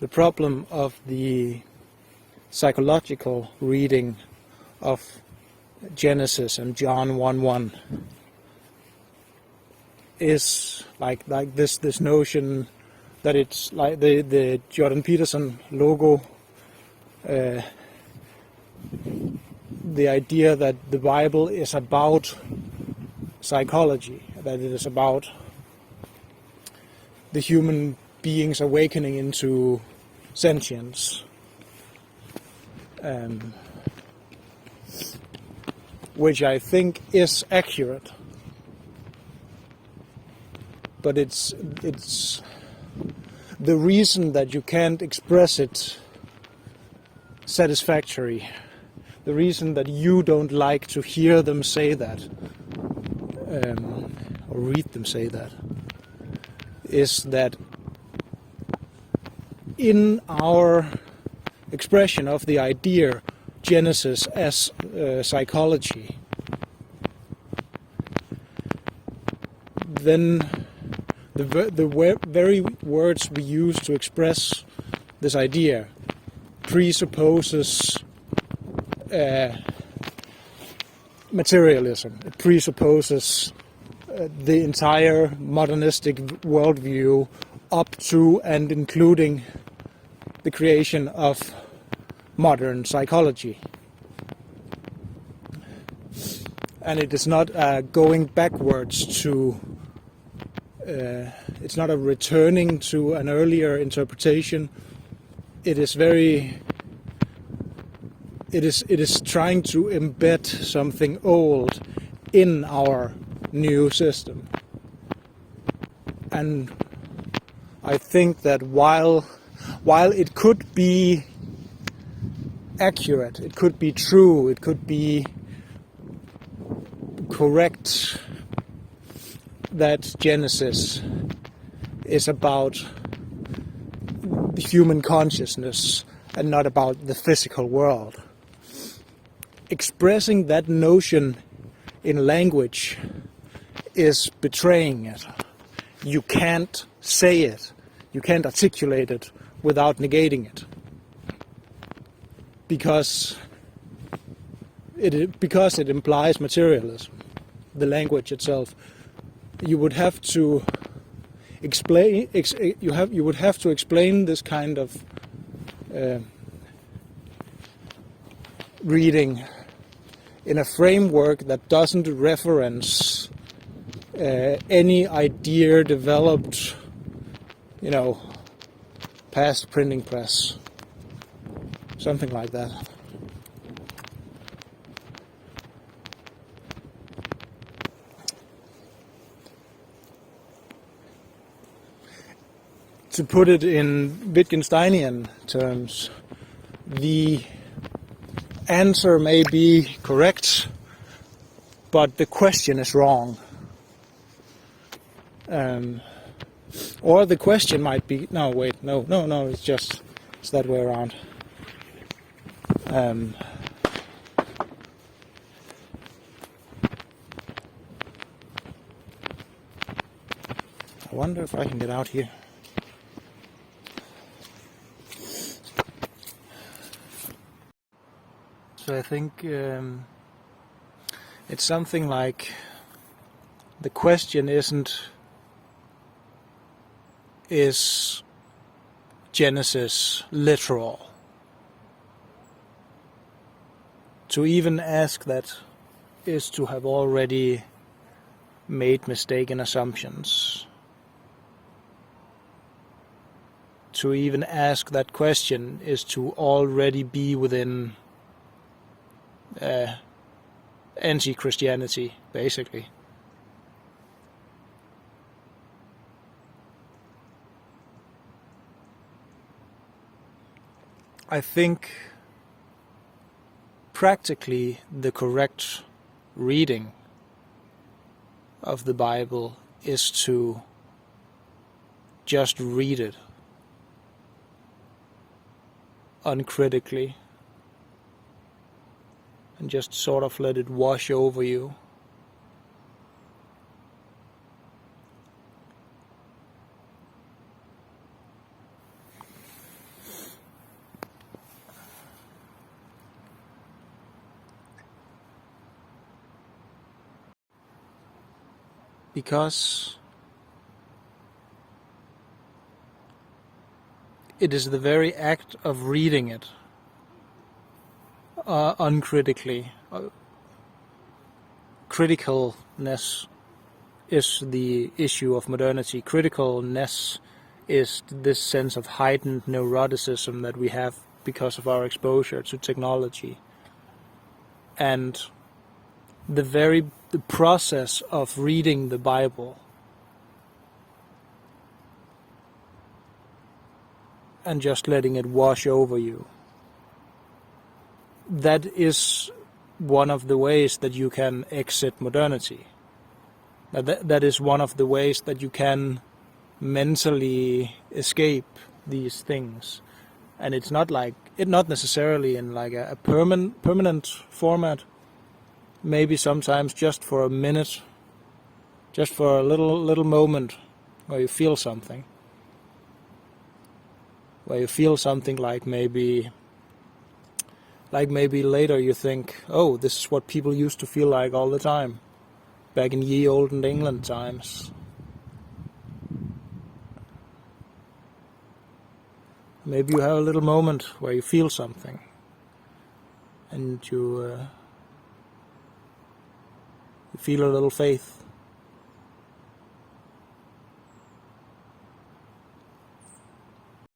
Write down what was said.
the problem of the psychological reading of Genesis and John 1:1 is like this notion that it's like the Jordan Peterson logo, the idea that the Bible is about psychology, that it is about the human being's awakening into sentience, which I think is accurate, but it's the reason that you can't express it satisfactory, the reason that you don't like to hear them say that, or read them say that, is that in our expression of the idea Genesis as psychology, then the very words we use to express this idea presupposes materialism. It presupposes the entire modernistic worldview up to and including the creation of modern psychology. And it is not going backwards to, it's not a returning to an earlier interpretation. It is trying to embed something old in our new system. And I think that while it could be accurate, it could be true, it could be correct that Genesis is about the human consciousness and not about the physical world, expressing that notion in language is betraying it. You can't say it, you can't articulate it without negating it, because it implies materialism. The language itself, you would have to explain. You would have to explain this kind of reading in a framework that doesn't reference any idea developed, past printing press, something like that. To put it in Wittgensteinian terms, the answer may be correct, but the question is wrong. Or the question might be, no, it's that way around. I wonder if I can get out here. So I think it's something like the question is Genesis literal? To even ask that is to have already made mistaken assumptions. To even ask that question is to already be within anti-Christianity, basically. I think practically the correct reading of the Bible is to just read it uncritically and just sort of let it wash over you. because it is the very act of reading it uncritically. Criticalness is the issue of modernity. Criticalness is this sense of heightened neuroticism that we have because of our exposure to technology. And the process of reading the Bible and just letting it wash over you, that is one of the ways that you can exit modernity. That is one of the ways that you can mentally escape these things. And it's not necessarily in like a permanent format. Maybe sometimes just for a minute, just for a little moment where you feel something. Where you feel something like maybe later you think, oh, this is what people used to feel like all the time, back in ye olden England times. Maybe you have a little moment where you feel something, and you feel a little faith.